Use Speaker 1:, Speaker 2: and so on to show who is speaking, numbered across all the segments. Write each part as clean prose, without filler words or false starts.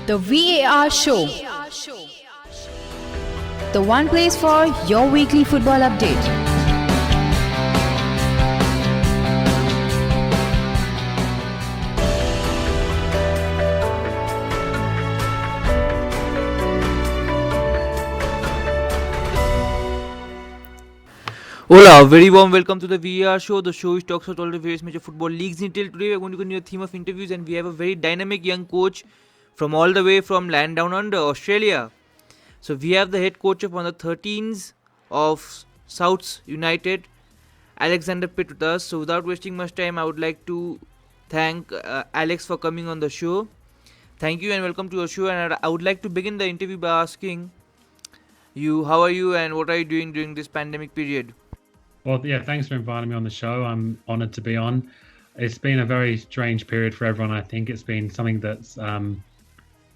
Speaker 1: The VAR Show. The one place for your weekly football update.
Speaker 2: Hola, very warm welcome to the VAR show. The show which talks about all the various major football leagues in detail. Today we are going to continue a theme of interviews, and we have a very dynamic young coach from all the way from land down under, Australia. So we have the head coach of under 13s of Souths United, Alexander Pitt, with us. So without wasting much time, I would like to thank Alex for coming on the show. Thank you and welcome to our show. And I would like to begin the interview by asking you, how are you and what are you doing during this pandemic period?
Speaker 3: Well, yeah, thanks for inviting me on the show. I'm honored to be on. It's been a very strange period for everyone. I think it's been something that's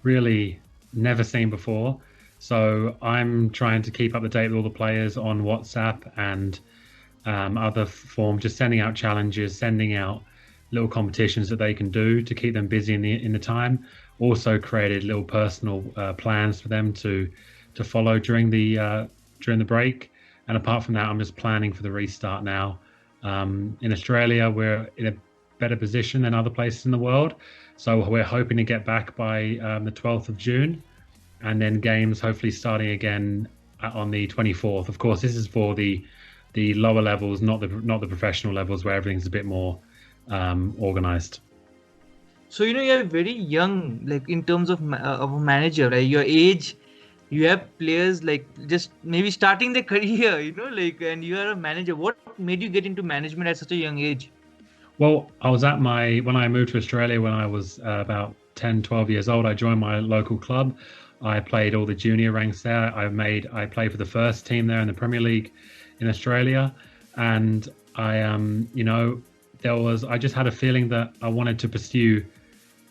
Speaker 3: really never seen before. So I'm trying to keep up to date with all the players on WhatsApp and other forms, just sending out challenges, sending out little competitions that they can do to keep them busy in the time. Also created little personal plans for them to follow during the break. And apart from that, I'm just planning for the restart now. In Australia, we're in a better position than other places in the world. So we're hoping to get back by the 12th of June. And then games hopefully starting again on the 24th. Of course, this is for the lower levels, not the professional levels where everything's a bit more organized.
Speaker 2: So, you're very young, like in terms of a manager, right? Your age. You have players like just maybe starting their career, and you are a manager. What made you get into management at such a young age?
Speaker 3: Well, when I moved to Australia when I was about 10, 12 years old, I joined my local club. I played all the junior ranks there. I played for the first team there in the Premier League in Australia. And I just had a feeling that I wanted to pursue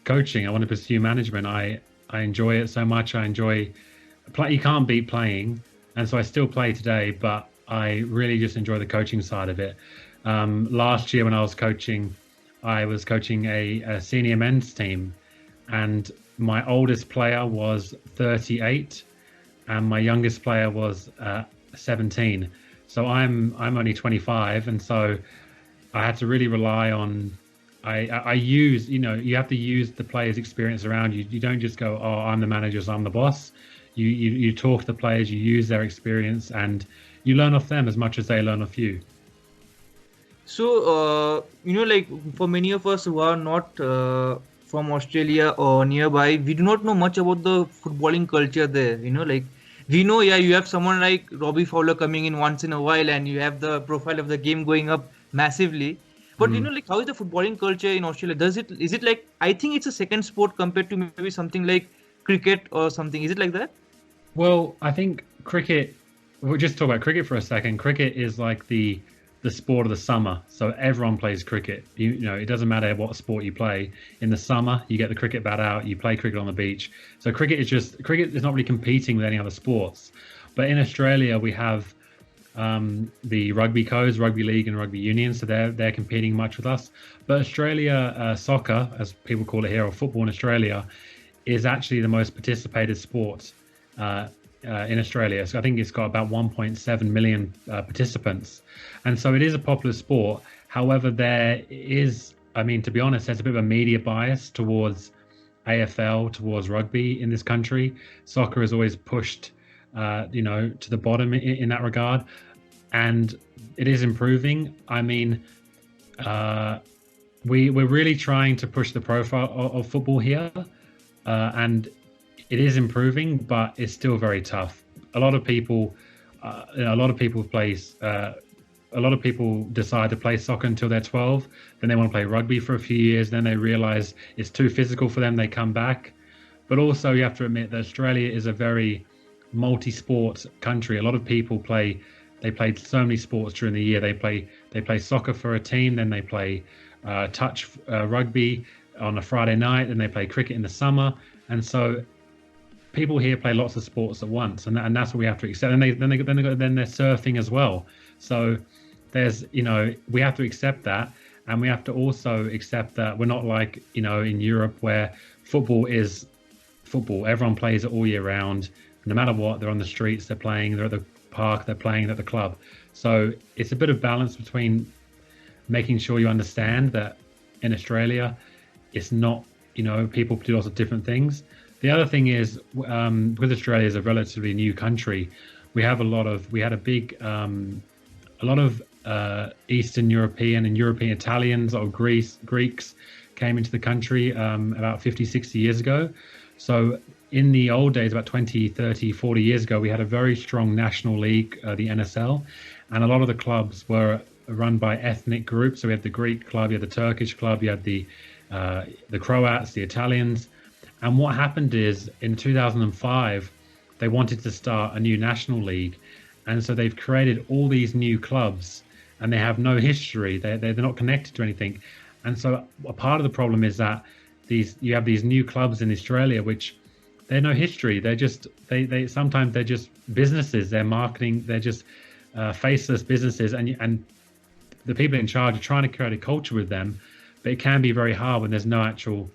Speaker 3: coaching. I want to pursue management. I enjoy it so much. You can't beat playing, and so I still play today, but I really just enjoy the coaching side of it. Last year when I was coaching a senior men's team, and my oldest player was 38 and my youngest player was 17. So I'm only 25, and so I had to really rely on you have to use the players' experience around you. You don't just go, oh, I'm the manager, so I'm the boss. You talk to the players, you use their experience, and you learn off them as much as they learn off you.
Speaker 2: So, for many of us who are not from Australia or nearby, we do not know much about the footballing culture there. We know, you have someone like Robbie Fowler coming in once in a while, and you have the profile of the game going up massively. But how is the footballing culture in Australia? Is it like, I think it's a second sport compared to maybe something like cricket or something? Is it like that?
Speaker 3: Well, I think cricket, we'll just talk about cricket for a second. Cricket is like the sport of the summer. So everyone plays cricket. It doesn't matter what sport you play. In the summer, you get the cricket bat out, you play cricket on the beach. So cricket is not really competing with any other sports. But in Australia, we have the rugby codes, rugby league and rugby union. So they're competing much with us. But Australia soccer, as people call it here, or football in Australia, is actually the most participated sport in Australia. So I think it's got about 1.7 million participants. And so it is a popular sport. However, there is, to be honest, there's a bit of a media bias towards AFL, towards rugby in this country. Soccer is always pushed, to the bottom in that regard. And it is improving. We're really trying to push the profile of football here. And it is improving, but it's still very tough. A lot of people decide to play soccer until they're 12. Then they want to play rugby for a few years. Then they realize it's too physical for them. They come back. But also you have to admit that Australia is a very multi-sport country. A lot of people play so many sports during the year. They play soccer for a team. Then they play touch rugby on a Friday night, and they play cricket in the summer. And so people here play lots of sports at once, and that's what we have to accept. And then they're surfing as well. So there's we have to accept that, and we have to also accept that we're not like in Europe where football is football. Everyone plays it all year round. No matter what, they're on the streets, they're playing, they're at the park, they're playing at the club. So it's a bit of balance between making sure you understand that in Australia, it's not, people do lots of different things. The other thing is, because Australia is a relatively new country, we had a lot of Eastern European and European Italians or Greeks came into the country about 50, 60 years ago. So in the old days, about 20, 30, 40 years ago, we had a very strong national league, the NSL, and a lot of the clubs were run by ethnic groups. So we had the Greek club, you had the Turkish club, you had the Croats, the Italians. And what happened is in 2005, they wanted to start a new national league. And so they've created all these new clubs and they have no history. They're not connected to anything. And so a part of the problem is that you have these new clubs in Australia, which they're no history. They're just, sometimes they're just businesses, they're marketing, they're just faceless businesses. And the people in charge are trying to create a culture with them, but it can be very hard when there's no actual,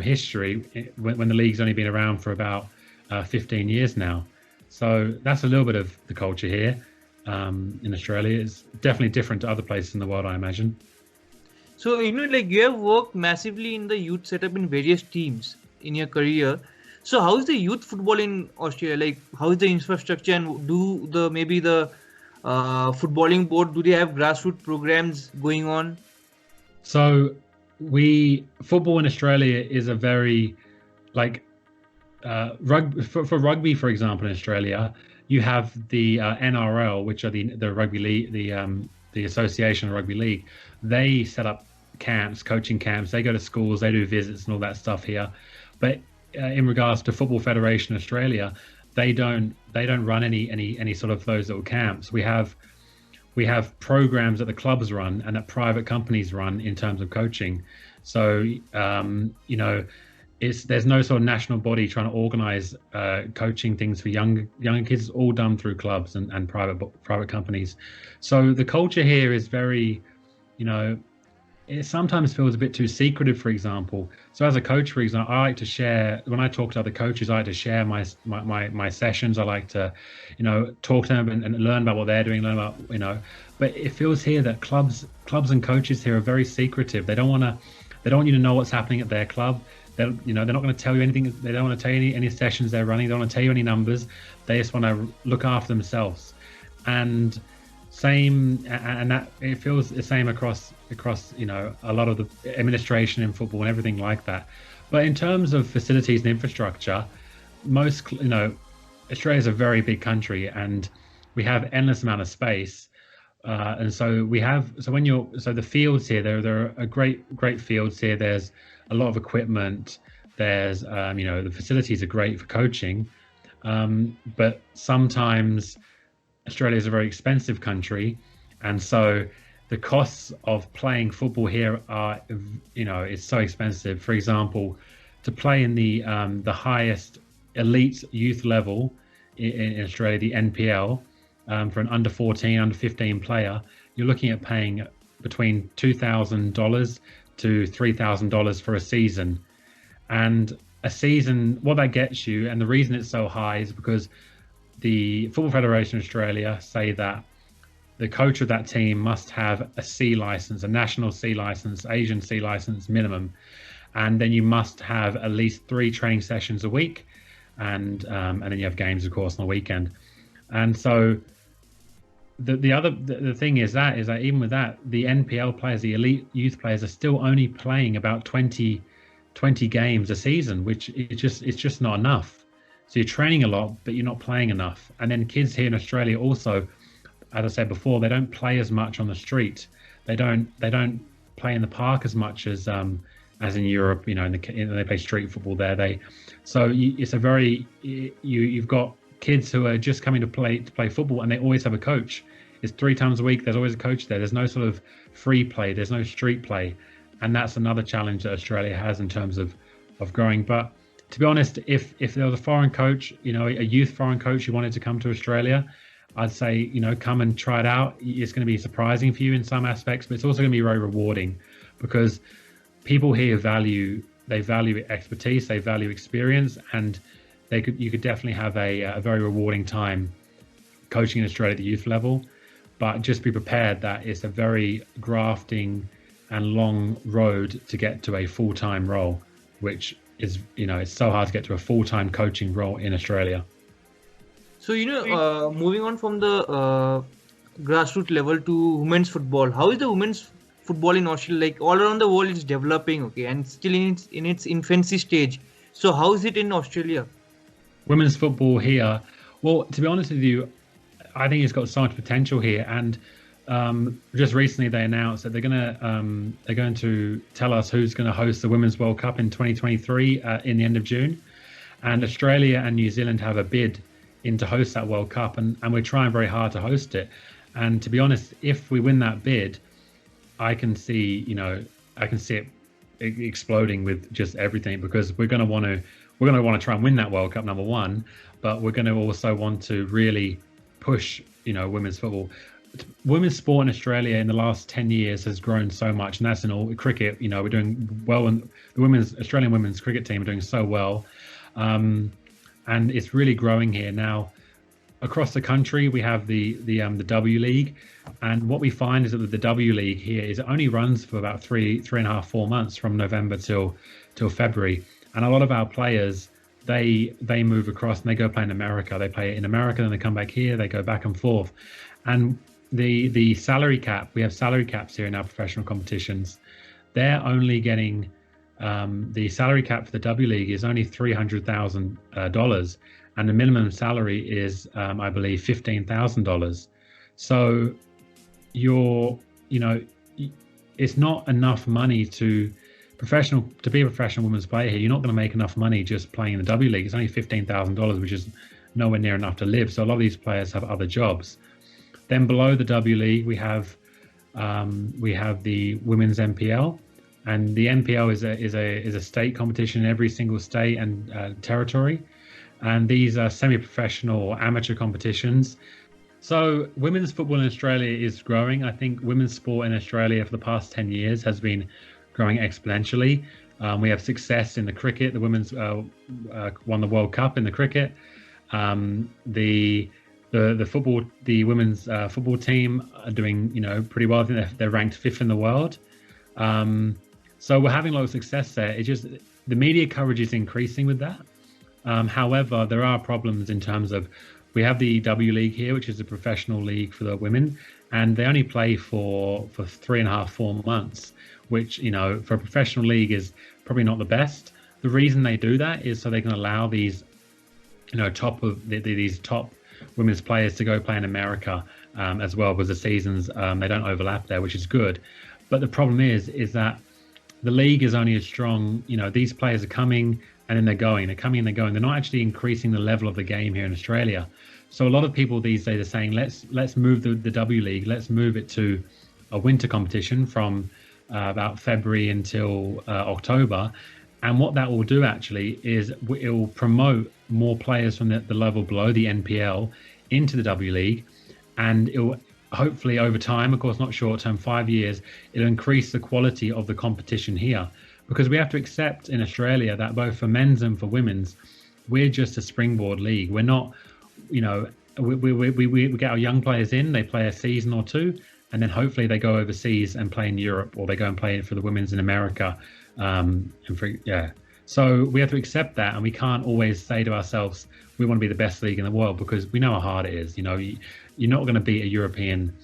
Speaker 3: history, when the league's only been around for about 15 years now. So that's a little bit of the culture here in Australia. It's definitely different to other places in the world, I imagine.
Speaker 2: So, you have worked massively in the youth setup in various teams in your career. So how is the youth football in Australia? How is the infrastructure, and do the footballing board, do they have grassroots programs going on?
Speaker 3: So football in Australia is a very for rugby, for example, in Australia, you have the NRL, which are the rugby league, the Association of Rugby League. They set up camps, coaching camps. They go to schools, they do visits and all that stuff here. But in regards to Football Federation Australia, they don't run any sort of those little camps. We have programs that the clubs run and that private companies run in terms of coaching. So there's no sort of national body trying to organize coaching things for young kids. It's all done through clubs and private companies. So the culture here is very, it sometimes feels a bit too secretive, for example. So as a coach, for example, I like to share, when I talk to other coaches, I like to share my sessions. I like to, talk to them and learn about what they're doing, learn about, but it feels here that clubs and coaches here are very secretive. They don't want you to know what's happening at their club. They're not going to tell you anything. They don't want to tell you any sessions they're running. They don't want to tell you any numbers. They just want to look after themselves. And that it feels the same across a lot of the administration in football and everything like that. But in terms of facilities and infrastructure, Australia is a very big country and we have endless amount of space. And so the fields here, there are great fields here. There's a lot of equipment. There's the facilities are great for coaching, but sometimes Australia is a very expensive country, and so the costs of playing football here are, it's so expensive. For example, to play in the highest elite youth level in Australia, the NPL, for an under 14, under 15 player, you're looking at paying between $2,000 to $3,000 for a season. And a season, what that gets you, and the reason it's so high is because the Football Federation Australia say that the coach of that team must have a C license, a national C license, Asian C license minimum, and then you must have at least 3 training sessions a week, and then you have games, of course, on the weekend. And so the thing is that even with that, the NPL players, the elite youth players, are still only playing about 20 games a season, which it's just not enough. So you're training a lot, but you're not playing enough. And then kids here in Australia also, as I said before, they don't play as much on the street. They don't play in the park as much as in Europe. They play street football there. You've got kids who are just coming to play football, and they always have a coach. It's 3 times a week. There's always a coach there. There's no sort of free play. There's no street play, and that's another challenge that Australia has in terms of growing. But to be honest, if there was a foreign coach, a youth foreign coach who wanted to come to Australia, I'd say, come and try it out. It's going to be surprising for you in some aspects, but it's also going to be very rewarding because people here value they value expertise, they value experience, and you could definitely have a very rewarding time coaching in Australia at the youth level. But just be prepared that it's a very grafting and long road to get to a full-time role, which is, it's so hard to get to a full-time coaching role in Australia.
Speaker 2: So, moving on from the grassroots level to women's football, how is the women's football in Australia? Like all around the world, it's developing, okay, and still in its infancy stage. So, how is it in Australia?
Speaker 3: Women's football here, well, to be honest with you, I think it's got so much potential here. And just recently, they announced that they're going to tell us who's going to host the Women's World Cup in 2023 in the end of June. And Australia and New Zealand have a bid in to host that World Cup, and we're trying very hard to host it. And to be honest, if we win that bid, I can see it exploding with just everything, because we're going to want to try and win that World Cup, number one, but we're going to also want to really push women's football. Women's sport in Australia in the last 10 years has grown so much, and that's in all cricket. We're doing well, and the Australian women's cricket team are doing so well, and it's really growing here now. Across the country, we have the W League, and what we find is that the W League here is it only runs for about 3.5-4 months, from November till February, and a lot of our players they move across and they go play in America. They play in America, then they come back here. They go back and forth, and the salary cap, we have salary caps here in our professional competitions. They're only getting the salary cap for the W League is only $300,000, and the minimum salary is I believe $15,000. So it's not enough money to be a professional women's player here. You're not going to make enough money just playing in the W League. It's only $15,000, which is nowhere near enough to live. So a lot of these players have other jobs. Then below the W League, we have the women's NPL, and the NPL is a state competition in every single state and territory, and these are semi-professional or amateur competitions. So women's football in Australia is growing. I think women's sport in Australia for the past 10 years has been growing exponentially. We have success in the cricket. The women's won the World Cup in the cricket. The football, the women's football team are doing pretty well. I think they're ranked 5th in the world. So we're having a lot of success there. It's just the media coverage is increasing with that. However, there are problems in terms of, we have the W League here, which is a professional league for the women, and they only play for 3.5-4 months, which for a professional league is probably not the best. The reason they do that is so they can allow these these top women's players to go play in America as well, because the seasons they don't overlap there, which is good. But the problem is that the league is only as strong. These players are coming and then they're going. They're coming and they're going. They're not actually increasing the level of the game here in Australia. So a lot of people these days are saying, let's move the W League. Let's move it to a winter competition from about February until October. And what that will do actually is it will promote more players from the level below, the NPL, into the W League. And it will hopefully over time, of course not short term, 5 years, it'll increase the quality of the competition here. Because we have to accept in Australia that both for men's and for women's, we're just a springboard league. We're not, we get our young players in, they play a season or two, and then hopefully they go overseas and play in Europe, or they go and play for the women's in America. So we have to accept that, and we can't always say to ourselves, we want to be the best league in the world, because we know how hard it is. You're not going to beat a European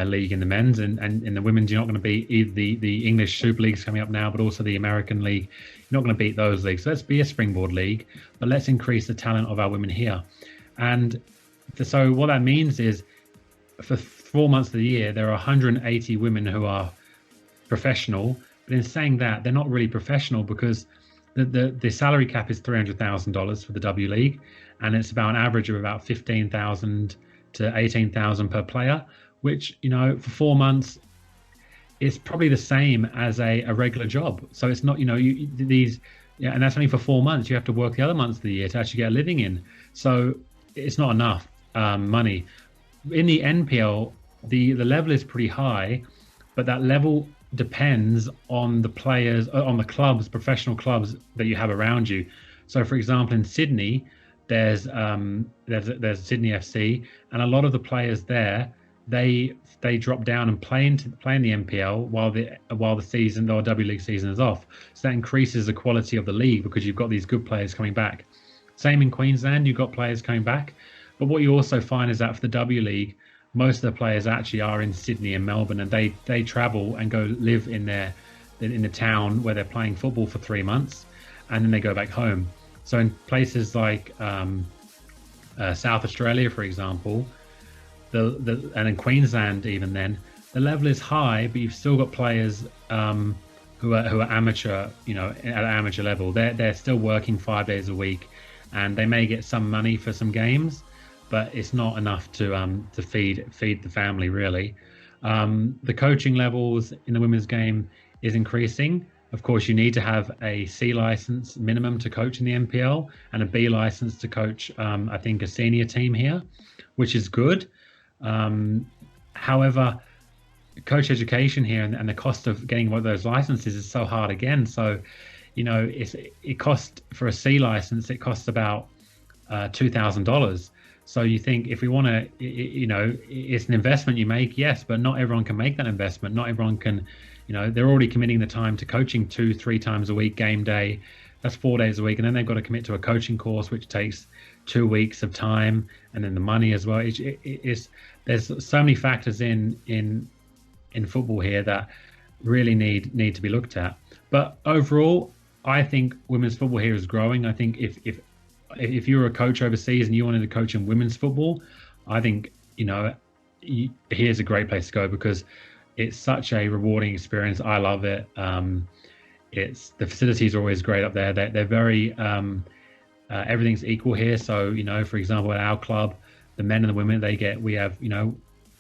Speaker 3: league in the men's, and in the women's, you're not going to beat the English Super Leagues coming up now, but also the American League. You're not going to beat those leagues. So let's be a springboard league, but let's increase the talent of our women here. And so what that means is, for 4 months of the year, there are 180 women who are professional. But in saying that, they're not really professional, because the salary cap is $300,000 for the W League, and it's about an average of about $15,000 to $18,000 per player, which for 4 months is probably the same as a regular job. So it's not and that's only for 4 months. You have to work the other months of the year to actually get a living in. So it's not enough money. In the NPL, the level is pretty high, but that level depends on the players, on the clubs, professional clubs that you have around you. So, for example, in Sydney, there's Sydney FC, and a lot of the players there, they drop down and play in the NPL while the season or W League season is off. So that increases the quality of the league because you've got these good players coming back. Same in Queensland, you've got players coming back. But what you also find is that for the W League, most of the players actually are in Sydney and Melbourne, and they travel and go live in the town where they're playing football for 3 months, and then they go back home. So in places like South Australia, for example, and in Queensland even then, the level is high, but you've still got players who are amateur, at an amateur level. They're still working 5 days a week, and they may get some money for some games, but it's not enough to feed the family really. The coaching levels in the women's game is increasing. Of course, you need to have a C license minimum to coach in the NPL and a B license to coach, I think, a senior team here, which is good. However, coach education here and the cost of getting one of those licenses is so hard again. So, it costs for a C license, it costs about $2,000. So you think if we want to, it's an investment you make, yes, but not everyone can make that investment. Not everyone can, they're already committing the time to coaching 2-3 times a week, game day. That's 4 days a week. And then they've got to commit to a coaching course, which takes 2 weeks of time, and then the money as well. There's so many factors in football here that really need to be looked at. But overall, I think women's football here is growing. I think if you were a coach overseas and you wanted to coach in women's football, I think, here's a great place to go because it's such a rewarding experience. I love it. The facilities are always great up there. They're very, everything's equal here. So, for example, at our club, the men and the women, we have,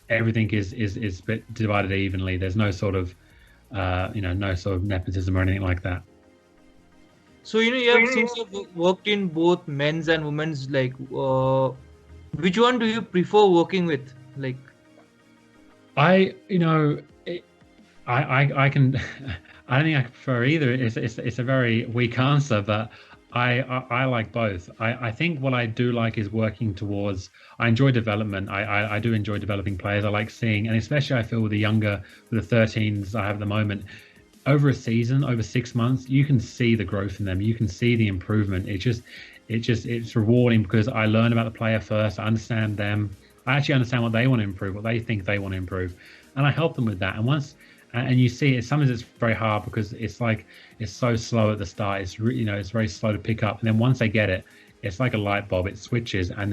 Speaker 3: everything is divided evenly. There's no sort of, no sort of nepotism or anything like that.
Speaker 2: So, since you've worked in both men's and women's, which one do you prefer working with?
Speaker 3: I can, I don't think I prefer either. It's a very weak answer, but I like both. I think what I do like is working towards, I enjoy development. I do enjoy developing players. I like seeing, and especially I feel with the 13s I have at the moment, over a season, over 6 months, you can see the growth in them. You can see the improvement. It's rewarding because I learn about the player first. I understand them. I actually understand what they want to improve, what they think they want to improve, and I help them with that. And you see it. Sometimes it's very hard because it's so slow at the start. It's it's very slow to pick up, and then once they get it, it's like a light bulb. It switches, and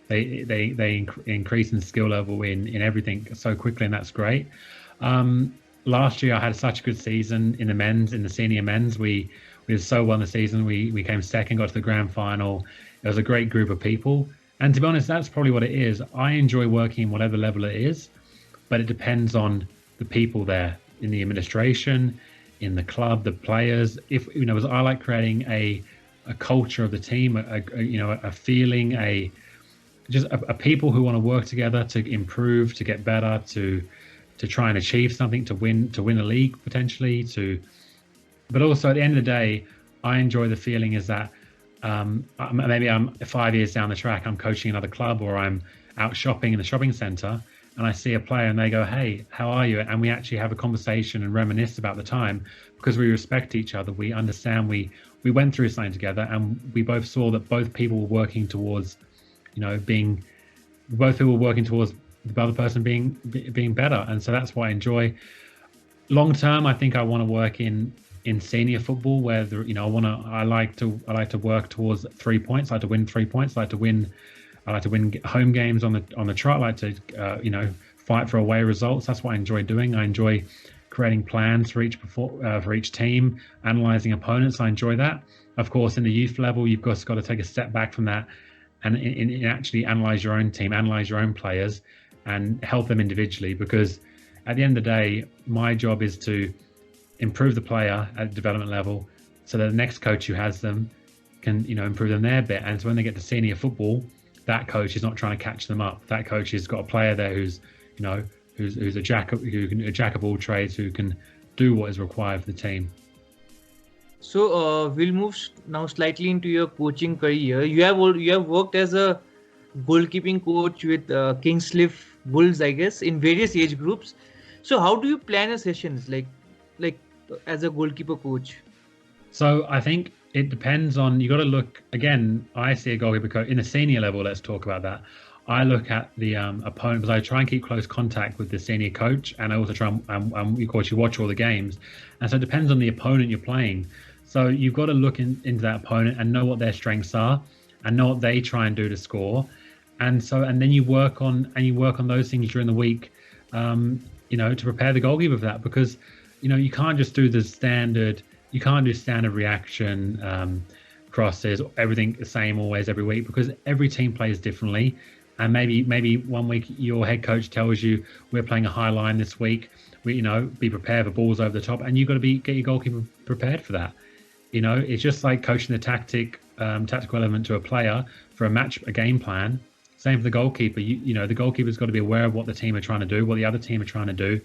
Speaker 3: they increase in skill level in everything so quickly, and that's great. Last year I had such a good season in the senior men's. We so won the season. We came second, got to the grand final. It was a great group of people, and to be honest, that's probably what it is. I enjoy working whatever level it is, but it depends on the people there in the administration, in the club, the players. I like creating a culture of the team, a feeling, a people who want to work together to improve, to get better, to try and achieve something, to win a league potentially. But also at the end of the day, I enjoy the feeling is that maybe I'm 5 years down the track, I'm coaching another club, or I'm out shopping in the shopping centre, and I see a player and they go, "Hey, how are you?" And we actually have a conversation and reminisce about the time because we respect each other. We understand we went through something together, and we both saw that both people were working towards, the other person being better. And so that's what I enjoy. Long term, I think I want to work in senior football where I like to work towards 3 points. I like to win 3 points. I like to win home games on the trot. I like to fight for away results. That's what I enjoy doing. I enjoy creating plans for each team, analyzing opponents. I enjoy that. Of course, in the youth level, you've got to take a step back from that and actually analyze your own team, analyze your own players, and help them individually. Because at the end of the day, my job is to improve the player at development level, so that the next coach who has them can improve them their bit. And so when they get to senior football, that coach is not trying to catch them up. That coach has got a player there who's who's a jack of all trades, who can do what is required for the team.
Speaker 2: So we'll move now slightly into your coaching career. You have worked as a goalkeeping coach with Kingscliff Bulls, I guess, in various age groups. So how do you plan your sessions, like as a goalkeeper coach?
Speaker 3: So I think it depends on, you got to look again. I see a goalkeeper coach in a senior level. Let's talk about that. I look at the opponent, because I try and keep close contact with the senior coach, and I also try and of course you watch all the games, and so it depends on the opponent you're playing. So you've got to look into that opponent and know what their strengths are, and know what they try and do to score, and then you work on those things during the week, to prepare the goalkeeper for that, because you can't just do the standard. You can't do standard reaction crosses, everything the same always every week, because every team plays differently. And maybe 1 week your head coach tells you we're playing a high line this week. Be prepared for balls over the top, and you've got to get your goalkeeper prepared for that. It's just like coaching the tactical element to a player for a game plan. Same for the goalkeeper. The goalkeeper's got to be aware of what the team are trying to do, what the other team are trying to do,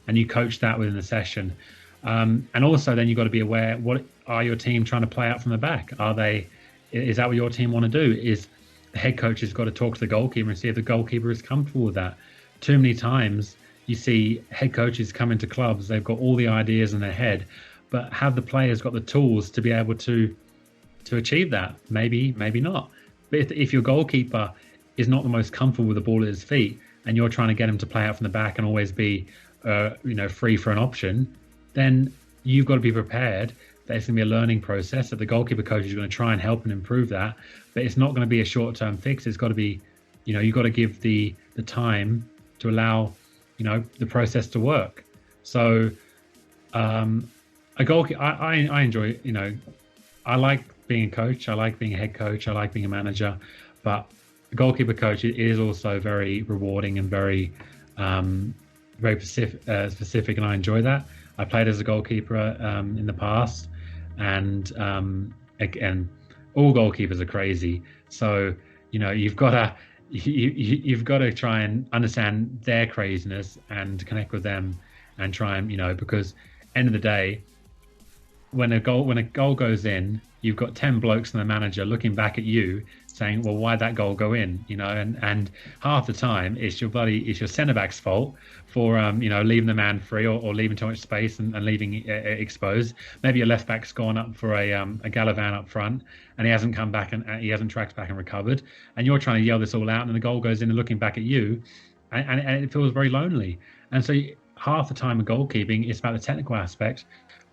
Speaker 3: and you coach that within the session. And also then you've got to be aware, what are your team trying to play out from the back? Is that what your team want to do? Is the head coach has got to talk to the goalkeeper and see if the goalkeeper is comfortable with that. Too many times you see head coaches come into clubs, they've got all the ideas in their head, but have the players got the tools to be able to achieve that? Maybe not. But if your goalkeeper is not the most comfortable with the ball at his feet, and you're trying to get him to play out from the back and always be free for an option, then you've got to be prepared that it's going to be a learning process, that the goalkeeper coach is going to try and help and improve that, but it's not going to be a short-term fix. It's got to be, you've got to give the time to allow, the process to work. So a goalkeeper, I enjoy, I like being a coach, I like being a head coach, I like being a manager, but a goalkeeper coach is also very rewarding and very specific, and I enjoy that. I played as a goalkeeper in the past, and again, all goalkeepers are crazy. So you've got to try and understand their craziness and connect with them, and try and because end of the day, when a goal goes in, you've got 10 blokes and the manager looking back at you saying, well, why'd that goal go in? And half the time it's your centre back's fault for leaving the man free, or leaving too much space and leaving exposed. Maybe your left back's gone up for a Galavan up front, and he hasn't come back, and he hasn't tracked back and recovered, and you're trying to yell this all out, and the goal goes in and looking back at you, and it feels very lonely. And so half the time in goalkeeping is about the technical aspect,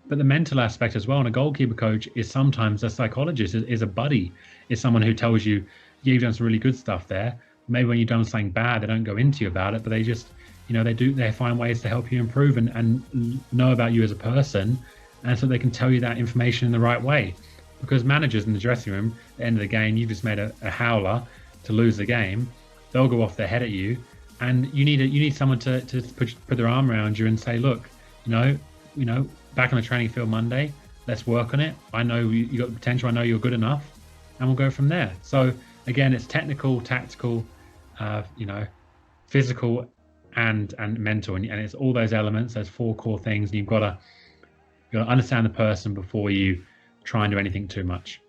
Speaker 3: but the mental aspect as well. And a goalkeeper coach is sometimes a psychologist, is a buddy, is someone who tells you, yeah, you've done some really good stuff there. Maybe when you've done something bad, they don't go into you about it, but they just, they find ways to help you improve and know about you as a person. And so they can tell you that information in the right way. Because managers in the dressing room, at the end of the game, you've just made a howler to lose the game. They'll go off their head at you. And you need someone to put their arm around you and say, look, back on the training field Monday, let's work on it. I know you got the potential. I know you're good enough, and we'll go from there. So again, it's technical, tactical, physical, and mental, and it's all those elements. Those 4 core things. And you've got to understand the person before you try and do anything too much.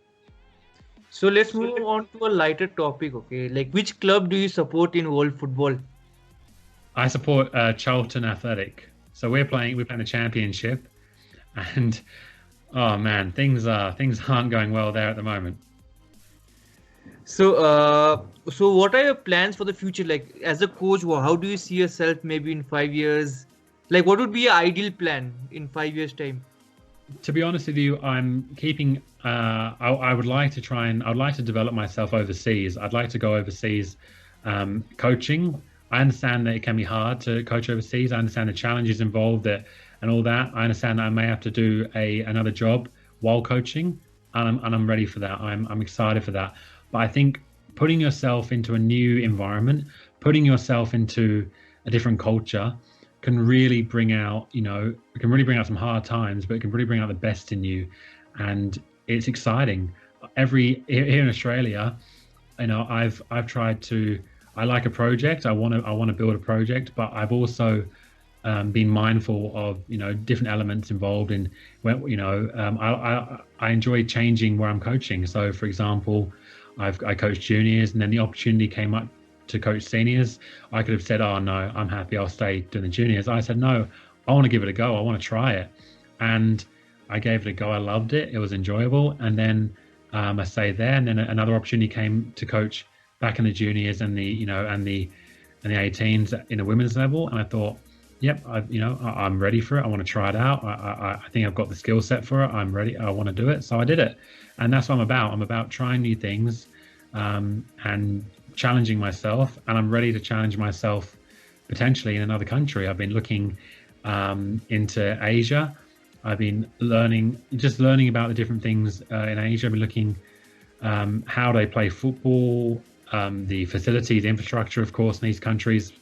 Speaker 2: So let's move on to a lighter topic. Okay, like which club do you support in world football?
Speaker 3: I support Charlton Athletic. So we're playing the championship. And oh man, things aren't going well there at the moment.
Speaker 2: So what are your plans for the future? Like as a coach, how do you see yourself maybe in 5 years? Like what would be your ideal plan in 5 years' time?
Speaker 3: To be honest with you, I'm keeping. I would like to develop myself overseas. I'd like to go overseas coaching. I understand that it can be hard to coach overseas. I understand the challenges involved and all that. I understand that I may have to do another job while coaching, and I'm ready for that. I'm excited for that. But I think putting yourself into a new environment, putting yourself into a different culture, can really bring out, some hard times, but it can really bring out the best in you, and it's exciting. Here in Australia, I've tried to. I like a project. I want to build a project, but I've also been mindful of different elements involved in when I enjoy changing where I'm coaching. So, for example, I coach juniors, and then the opportunity came up to coach seniors. I could have said, "Oh no, I'm happy. I'll stay doing the juniors." I said, "No, I want to give it a go. I want to try it," and I gave it a go. I loved it. It was enjoyable, and then I stayed there. And then another opportunity came to coach back in the juniors and the and the 18s in a women's level, and I thought, yep, I'm ready for it. I want to try it out. I think I've got the skill set for it. I'm ready. I want to do it. So I did it. And that's what I'm about. I'm about trying new things and challenging myself. And I'm ready to challenge myself potentially in another country. I've been looking into Asia. I've been learning about the different things in Asia. I've been looking how they play football, the facilities, infrastructure, of course, in these countries,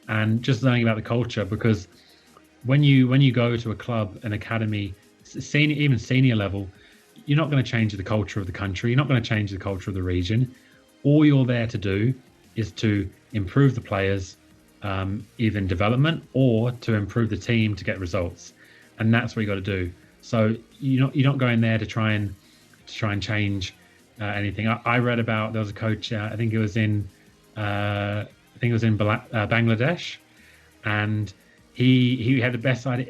Speaker 3: and just learning about the culture, because when you go to a club, an academy, even senior level, you're not going to change the culture of the country. You're not going to change the culture of the region. All you're there to do is to improve the players, either in development or to improve the team to get results, and that's what you got to do. So you're not going there to try and change anything. I read about, there was a coach, I think it was in Bangladesh, and he had the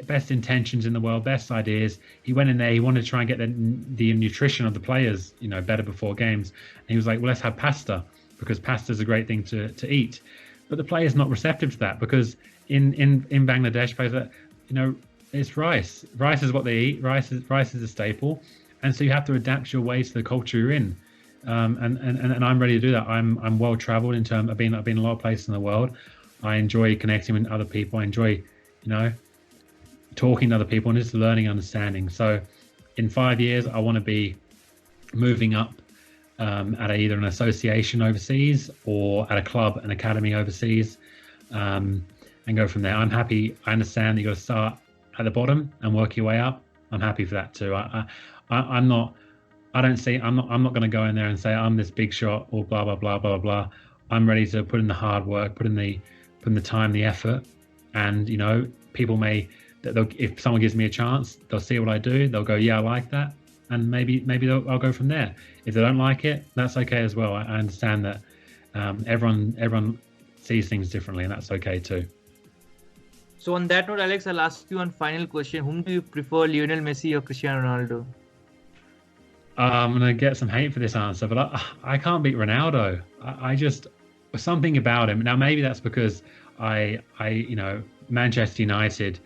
Speaker 3: best intentions in the world, best ideas. He went in there, he wanted to try and get the nutrition of the players better before games, and he was like, well, let's have pasta, because pasta is a great thing to eat. But the players not receptive to that, because in Bangladesh, it's rice is what they eat. Rice is a staple, and so you have to adapt your ways to the culture you're in. And I'm ready to do that. I'm well traveled in terms. I've been a lot of places in the world. I enjoy connecting with other people. I enjoy, talking to other people and just learning, understanding. So, in 5 years, I want to be moving up at either an association overseas or at a club, an academy overseas, and go from there. I'm happy. I understand that you got to start at the bottom and work your way up. I'm happy for that too. I'm not going to go in there and say I'm this big shot or blah blah blah blah blah. I'm ready to put in the hard work, put in the time, the effort, and people if someone gives me a chance, they'll see what I do. They'll go, yeah, I like that, and maybe I'll go from there. If they don't like it, that's okay as well. I understand that everyone sees things differently, and that's okay too.
Speaker 2: So on that note, Alex, I'll ask you one final question. Whom do you prefer, Lionel Messi or Cristiano Ronaldo?
Speaker 3: I'm going to get some hate for this answer, but I can't beat Ronaldo. I just, something about him. Now, maybe that's because Manchester United,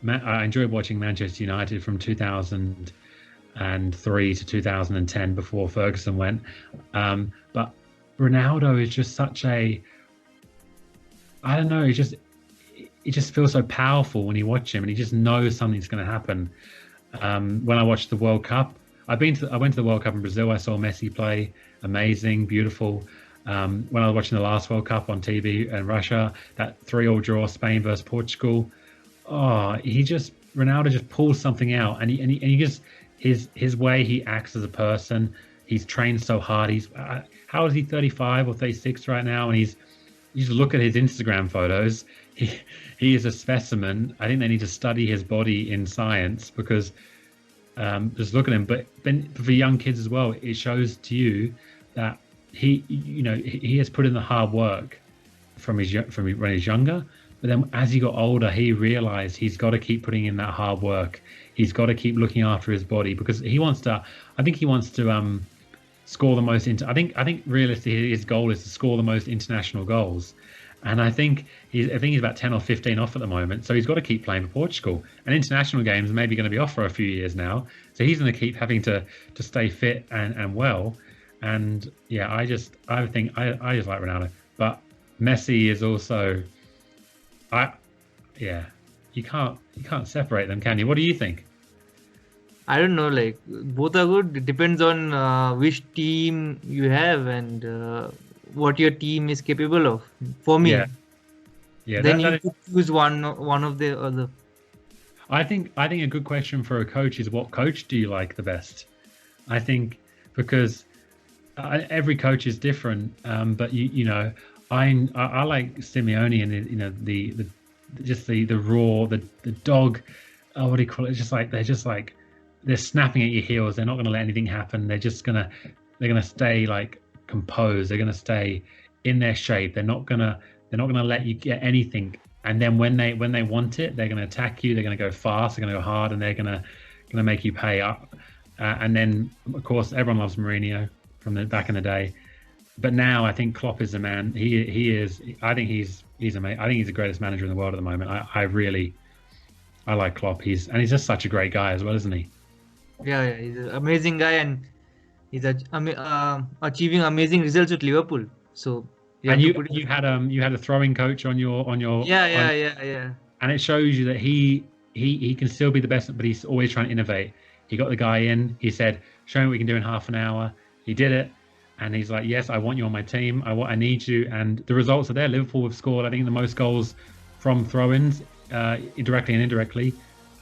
Speaker 3: I enjoyed watching Manchester United from 2003 to 2010 before Ferguson went. But Ronaldo is just such I don't know, he just feels so powerful when you watch him, and he just knows something's going to happen. When I watched the World Cup, I went to the World Cup in Brazil. I saw Messi play, amazing, beautiful. When I was watching the last World Cup on TV in Russia, that 3-3 draw, Spain versus Portugal. Oh, Ronaldo just pulls something out, and he just his way he acts as a person. He's trained so hard. He's how is he, 35 or 36 right now? And you just look at his Instagram photos. He is a specimen. I think they need to study his body in science, because just look at him. But for young kids as well, it shows to you that he has put in the hard work from when he's younger. But then as he got older, he realized he's got to keep putting in that hard work. He's got to keep looking after his body, because he wants to score the most. I think realistically his goal is to score the most international goals. And I think he's about 10 or 15 off at the moment. So he's got to keep playing for Portugal. And international games are maybe going to be off for a few years now. So he's going to keep having to stay fit and well. And yeah, I just like Ronaldo. But Messi is also, you can't separate them, can you? What do you think?
Speaker 2: I don't know, like both are good. It depends on which team you have and what your team is capable of. For me, then you could choose one of the other.
Speaker 3: I think a good question for a coach is, what coach do you like the best? I think because every coach is different, but I like Simeone and the just the raw the dog. Oh, what do you call it? It's just like they're snapping at your heels. They're not going to let anything happen. They're gonna stay like composed. They're gonna stay in their shape. They're not gonna let you get anything. And then when they want it, they're gonna attack you. They're gonna go fast. They're gonna go hard, and they're gonna make you pay up. And then of course everyone loves Mourinho from the back in the day. But now I think Klopp is the man. He is. I think he's amazing. I think he's the greatest manager in the world at the moment. I like Klopp. He's just such a great guy as well, isn't he?
Speaker 2: Yeah, he's an amazing guy, and he's achieving amazing results with Liverpool. So
Speaker 3: And you had a throwing coach on your
Speaker 2: yeah.
Speaker 3: and it shows you that he can still be the best, but he's always trying to innovate. He got the guy in. He said, "Show me what we can do in half an hour." He did it. And he's like, yes, I want you on my team. I need you. And the results are there. Liverpool have scored, I think, the most goals from throw-ins, directly and indirectly,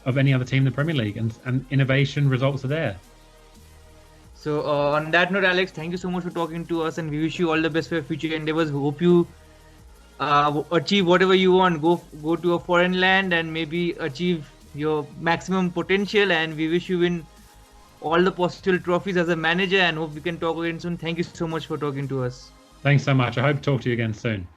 Speaker 3: of any other team in the Premier League. And innovation results are there.
Speaker 2: So on that note, Alex, thank you so much for talking to us, and we wish you all the best for your future endeavors. Hope you achieve whatever you want. Go to a foreign land and maybe achieve your maximum potential. And we wish you win all the possible trophies as a manager, and hope we can talk again soon. Thank you so much for talking to us.
Speaker 3: Thanks so much. I hope to talk to you again soon.